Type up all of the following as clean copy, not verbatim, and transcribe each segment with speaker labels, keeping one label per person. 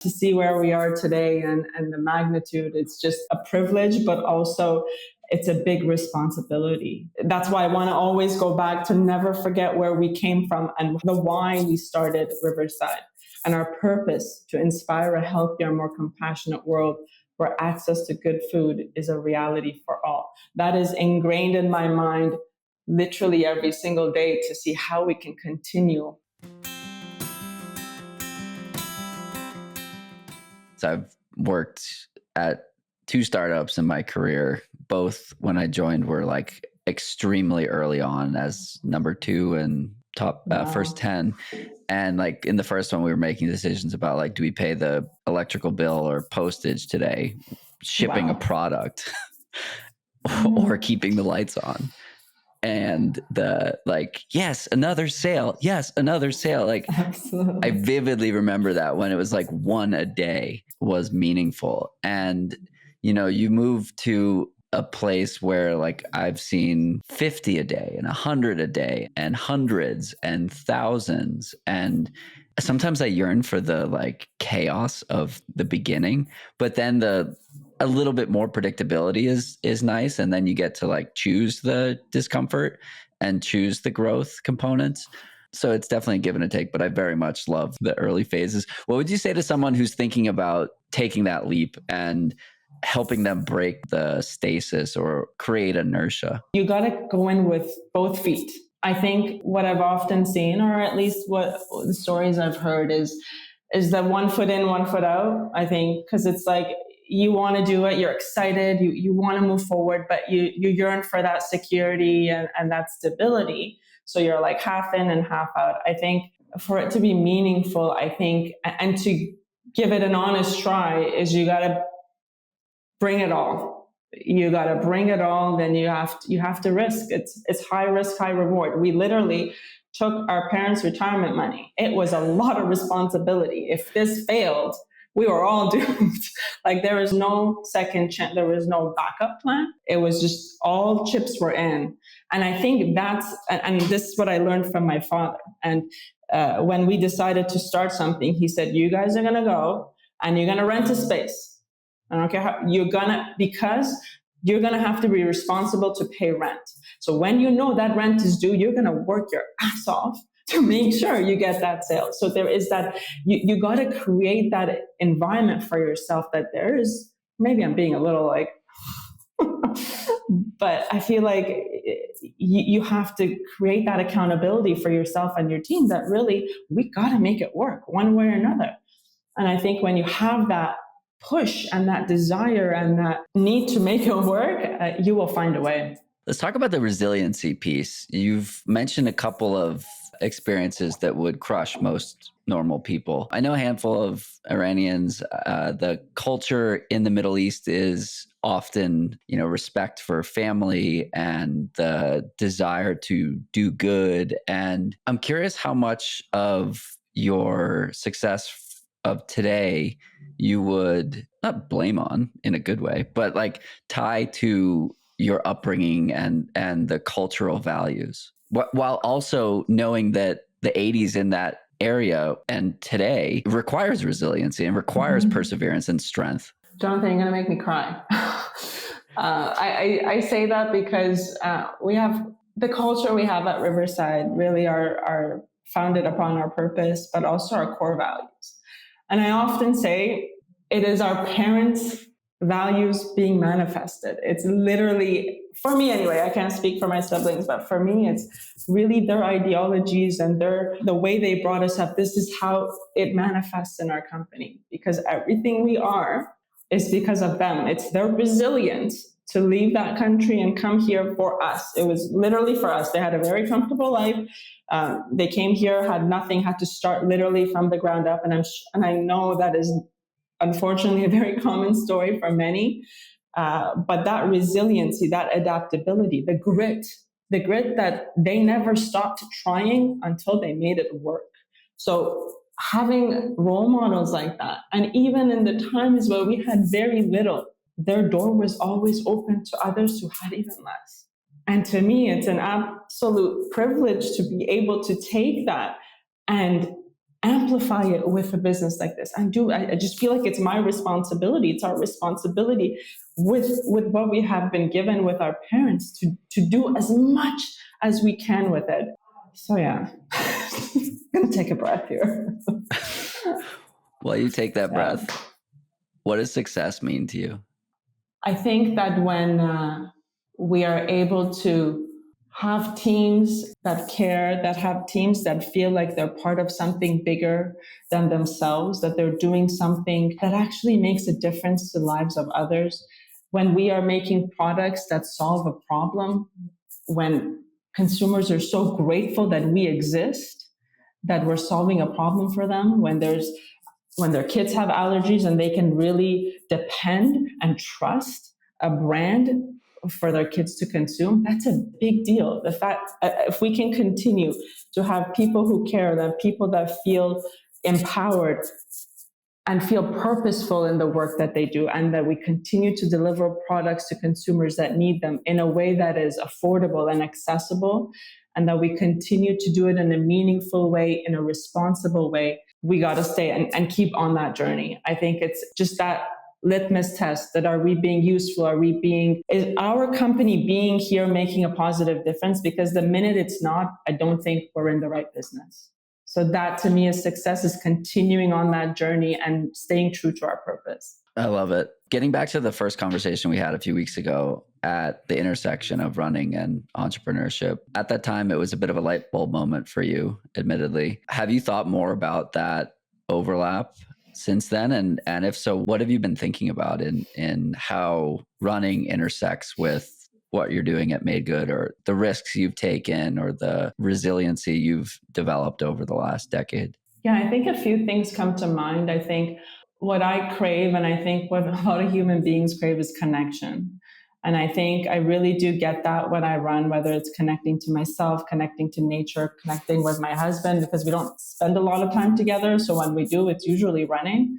Speaker 1: to see where we are today and the magnitude, it's just a privilege, but also it's a big responsibility. That's why I want to always go back to never forget where we came from and the why we started Riverside and our purpose to inspire a healthier, more compassionate world where access to good food is a reality for all. That is ingrained in my mind literally every single day to see how we can continue.
Speaker 2: So I've worked at 2 startups in my career. Both wow. When I joined were like extremely early on as number 2 and top first 10. And like in the first one, we were making decisions about like, do we pay the electrical bill or postage today, shipping wow. a product or keeping the lights on? And the like, yes, another sale. Yes, another sale. Like absolutely. I vividly remember that when it was like 1 a day was meaningful. And, you know, you move to a place where like I've seen 50 a day and 100 a day and hundreds and thousands. And sometimes I yearn for the like chaos of the beginning, but then a little bit more predictability is nice. And then you get to like choose the discomfort and choose the growth components. So it's definitely a give and a take, but I very much love the early phases. What would you say to someone who's thinking about taking that leap and helping them break the stasis or create inertia?
Speaker 1: You got to go in with both feet. I think what I've often seen, or at least what the stories I've heard is that 1 foot in, 1 foot out. I think, because it's like, you want to do it, you're excited, you want to move forward, but you yearn for that security and that stability. So you're like half in and half out. I think for it to be meaningful, I think, and to give it an honest try, is you got to bring it all. You got to bring it all. Then you have to risk. It's high risk, high reward. We literally took our parents' retirement money. It was a lot of responsibility. If this failed, we were all doomed. Like there was no second chance. There was no backup plan. It was just all chips were in. And I think and this is what I learned from my father. And when we decided to start something, he said, you guys are going to go and you're going to rent a space. I don't care how because you're going to have to be responsible to pay rent. So when you know that rent is due, you're going to work your ass off to make sure you get that sale. So there is that, you got to create that environment for yourself that there is, maybe I'm being a little like, but I feel like you have to create that accountability for yourself and your team that really, we got to make it work one way or another. And I think when you have that push and that desire and that need to make it work, you will find a way.
Speaker 2: Let's talk about the resiliency piece. You've mentioned a couple of experiences that would crush most normal people. I know a handful of Iranians. The culture in the Middle East is often, respect for family and the desire to do good. And I'm curious how much of your success of today you would not blame on in a good way, but like tie to your upbringing and the cultural values, while also knowing that the 80s in that area and today requires resiliency and requires perseverance and strength.
Speaker 1: Jonathan, you're going to make me cry. I say that because we have the culture we have at Riverside really are founded upon our purpose, but also our core values. And I often say it is our parents' values being manifested. It's literally, for me anyway, I can't speak for my siblings, but for me, it's really their ideologies and the way they brought us up. This is how it manifests in our company, because everything we are is because of them. It's their resilience to leave that country and come here for us. It was literally for us. They had a very comfortable life. They came here, had nothing, had to start literally from the ground up. And I know that is unfortunately a very common story for many. But that resiliency, that adaptability, the grit that they never stopped trying until they made it work. So having role models like that, and even in the times where we had very little, their door was always open to others who had even less. And to me, it's an absolute privilege to be able to take that and amplify it with a business like this. I just feel like it's my responsibility. It's our responsibility with what we have been given with our parents to do as much as we can with it. So yeah, I'm gonna take a breath here.
Speaker 2: While you take that breath, what does success mean to you?
Speaker 1: I think that when we are able to have teams that care, that have teams that feel like they're part of something bigger than themselves, that they're doing something that actually makes a difference to the lives of others, when we are making products that solve a problem, when consumers are so grateful that we exist, that we're solving a problem for them, when their kids have allergies and they can really depend and trust a brand for their kids to consume, that's a big deal. The fact, if we can continue to have people who care, that people that feel empowered and feel purposeful in the work that they do, and that we continue to deliver products to consumers that need them in a way that is affordable and accessible, and that we continue to do it in a meaningful way, in a responsible way, we got to stay and keep on that journey. I think it's just that litmus test that, are we being useful? Is our company being here making a positive difference? Because the minute it's not, I don't think we're in the right business. So that to me is success, is continuing on that journey and staying true to our purpose.
Speaker 2: I love it. Getting back to the first conversation we had a few weeks ago at the intersection of running and entrepreneurship, at that time, it was a bit of a light bulb moment for you, admittedly. Have you thought more about that overlap since then? And if so, what have you been thinking about in how running intersects with what you're doing at MadeGood, or the risks you've taken, or the resiliency you've developed over the last decade?
Speaker 1: Yeah, I think a few things come to mind. I think what I crave, and I think what a lot of human beings crave, is connection. And I think I really do get that when I run, whether it's connecting to myself, connecting to nature, connecting with my husband, because we don't spend a lot of time together. So when we do, it's usually running.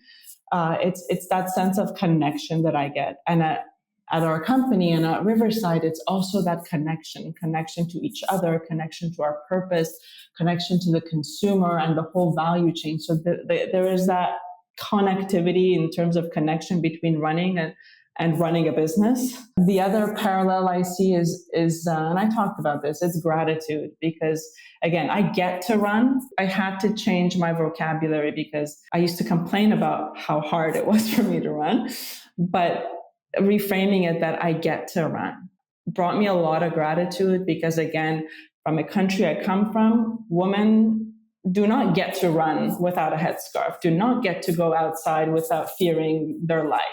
Speaker 1: It's that sense of connection that I get. And at our company and at Riverside, it's also that connection to each other, connection to our purpose, connection to the consumer and the whole value chain. So there is that connectivity in terms of connection between running and running a business. The other parallel I see is and I talked about this, it's gratitude. Because again, I get to run. I had to change my vocabulary because I used to complain about how hard it was for me to run. But reframing it that I get to run brought me a lot of gratitude, because again, from a country I come from, women do not get to run without a headscarf, do not get to go outside without fearing their life.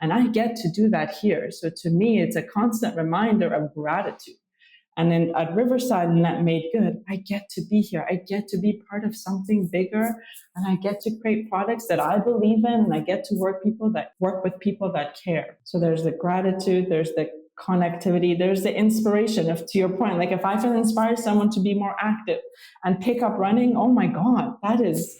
Speaker 1: And I get to do that here. So to me, it's a constant reminder of gratitude. And then at Riverside and at MadeGood, I get to be here. I get to be part of something bigger, and I get to create products that I believe in, and I get to work with people that care. So there's the gratitude, there's the connectivity, there's the inspiration. To your point, like if I can inspire someone to be more active and pick up running, oh my God, that is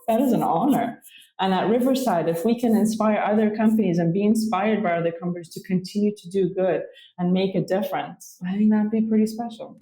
Speaker 1: an honor. And at Riverside, if we can inspire other companies and be inspired by other companies to continue to do good and make a difference, I think that'd be pretty special.